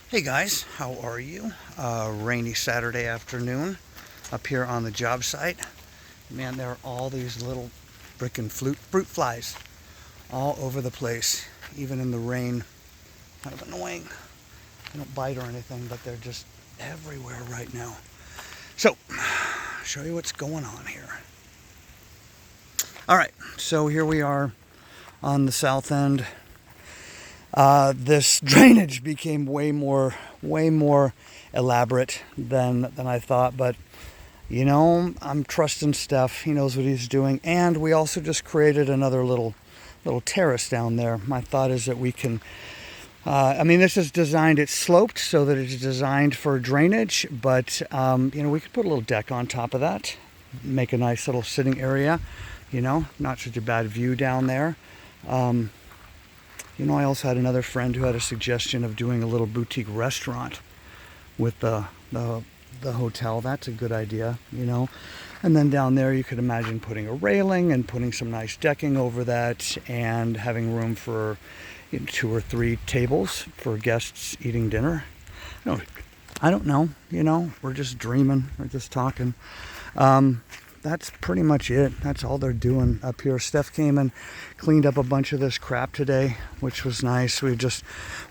Hey guys, how are you? Rainy Saturday afternoon up here on the job site. Man, there are all these little frickin' fruit flies all over the place, even in the rain. Kind of annoying. They don't bite or anything, but they're just everywhere right now. So, show you what's going on here. All right, so here we are on the south end. This drainage became way more elaborate than I thought, but you know, I'm trusting Steph. He knows what he's doing, and we also just created another little terrace down there. My thought is that we can. This is designed. It's sloped so that it's designed for drainage, but we could put a little deck on top of that, make a nice little sitting area. You know, not such a bad view down there. I also had another friend who had a suggestion of doing a little boutique restaurant with the hotel. That's a good idea, And then down there you could imagine putting a railing and putting some nice decking over that and having room for 2 or 3 tables for guests eating dinner. I don't know, we're just dreaming, we're just talking. That's pretty much it. That's all they're doing up here. Steph came and cleaned up a bunch of this crap today, which was nice. We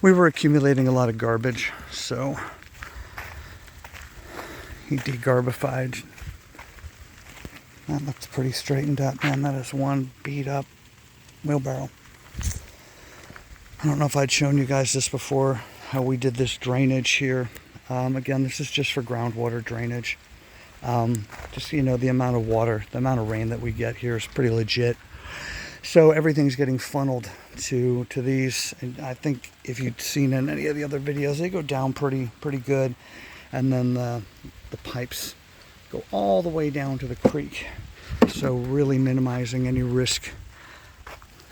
were accumulating a lot of garbage, so he degarbified. That looks pretty straightened up, man. That is one beat up wheelbarrow. I don't know if I'd shown you guys this before, how we did this drainage here. Again, this is just for groundwater drainage. The amount of water, the amount of rain that we get here is pretty legit. So everything's getting funneled to these. And I think if you'd seen in any of the other videos, they go down pretty good. And then the pipes go all the way down to the creek. So really minimizing any risk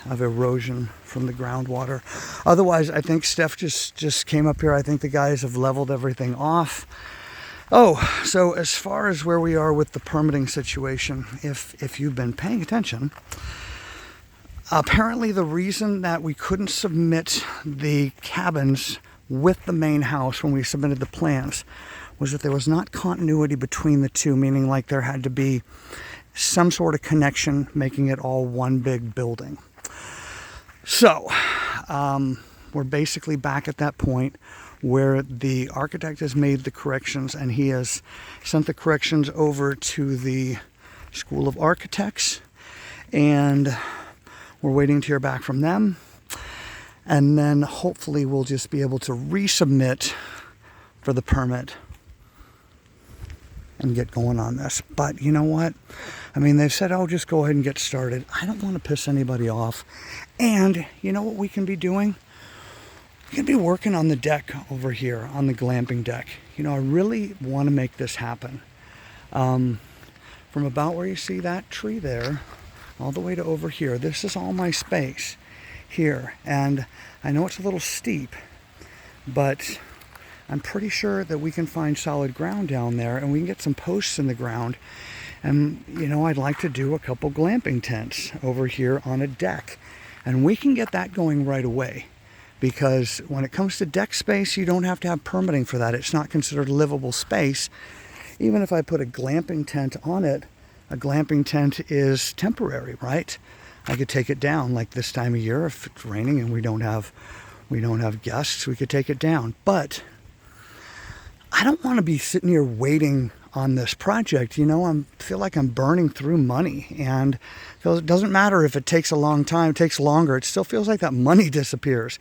of erosion from the groundwater. Otherwise, I think Steph just came up here. I think the guys have leveled everything off. Oh, so as far as where we are with the permitting situation, if you've been paying attention, apparently the reason that we couldn't submit the cabins with the main house when we submitted the plans was that there was not continuity between the two, meaning like there had to be some sort of connection making it all one big building. So, we're basically back at that point where the architect has made the corrections and he has sent the corrections over to the School of Architects, and we're waiting to hear back from them, and then hopefully we'll just be able to resubmit for the permit and get going on this. But you know what? They've said, just go ahead and get started. I don't want to piss anybody off. And you know what we can be doing? We can be working on the deck over here, on the glamping deck. I really want to make this happen. From about where you see that tree there, all the way to over here, this is all my space here. And I know it's a little steep, but I'm pretty sure that we can find solid ground down there and we can get some posts in the ground. And, I'd like to do a couple glamping tents over here on a deck. And we can get that going right away. Because when it comes to deck space, you don't have to have permitting for that. It's not considered livable space. Even if I put a glamping tent on it, a glamping tent is temporary, right? I could take it down like this time of year if it's raining and we don't have guests, we could take it down. But I don't want to be sitting here waiting on this project. I feel like I'm burning through money, and it doesn't matter if it takes a long time, it takes longer, it still feels like that money disappears.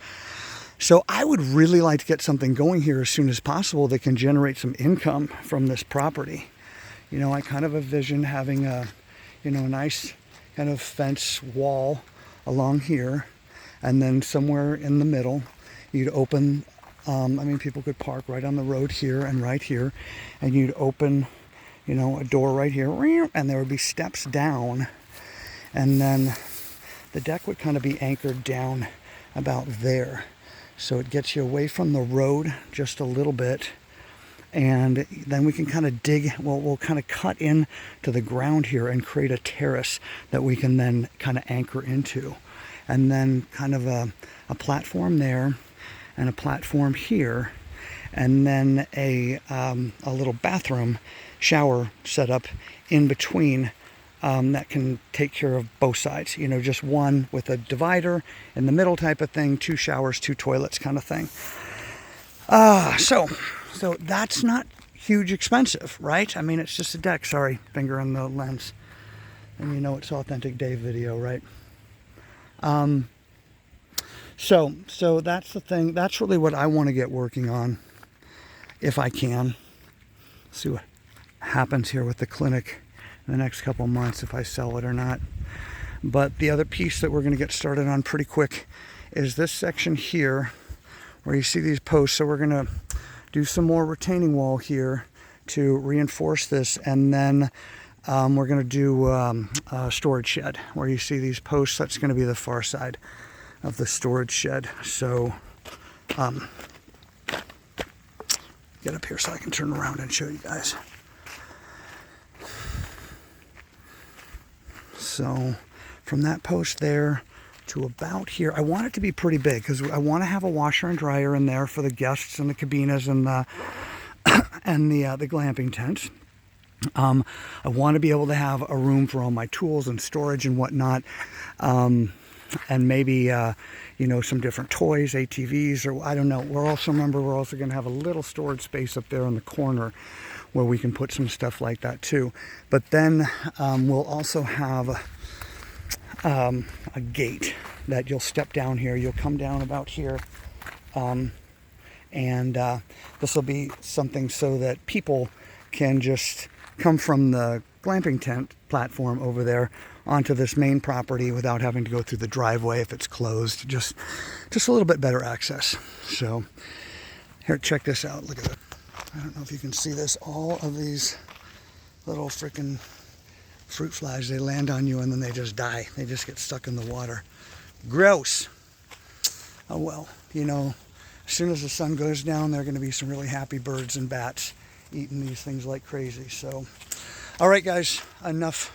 So I would really like to get something going here as soon as possible that can generate some income from this property. I kind of envision having a nice kind of fence wall along here, and then somewhere in the middle you'd open people could park right on the road here and right here, and you'd open, a door right here, and there would be steps down, and then the deck would kind of be anchored down about there. So it gets you away from the road just a little bit, and then we can kind of we'll kind of cut in to the ground here and create a terrace that we can then kind of anchor into, and then kind of a platform there and a platform here, and then a little bathroom shower setup in between that can take care of both sides. You know, just one with a divider in the middle type of thing, 2 showers, 2 toilets kind of thing. So that's not huge expensive, right? I mean, it's just a deck. Sorry, finger on the lens. And you know it's Authentic Dave video, right? So that's the thing. That's really what I want to get working on, if I can. See what happens here with the clinic in the next couple months, if I sell it or not. But the other piece that we're going to get started on pretty quick is this section here, where you see these posts. So we're going to do some more retaining wall here to reinforce this, and then we're going to do a storage shed where you see these posts. That's going to be the far side of the storage shed. So get up here so I can turn around and show you guys. So from that post there to about here, I want it to be pretty big because I want to have a washer and dryer in there for the guests and the cabinas and the the glamping tents. I want to be able to have a room for all my tools and storage and whatnot, and maybe you know, some different toys, ATVs, or I don't know. We're also going to have a little storage space up there in the corner where we can put some stuff like that too. But then we'll also have a gate that you'll step down here. You'll come down about here, and this will be something so that people can just come from the glamping tent platform over there onto this main property without having to go through the driveway if it's closed. Just a little bit better access. So here, check this out. Look at it. I don't know if you can see this. All of these little freaking fruit flies, they land on you and then they just die. They just get stuck in the water. Gross. Oh well, you know, as soon as the sun goes down, there are going to be some really happy birds and bats eating these things like crazy. So, all right, guys, enough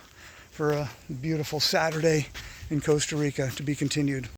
for a beautiful Saturday in Costa Rica. To be continued.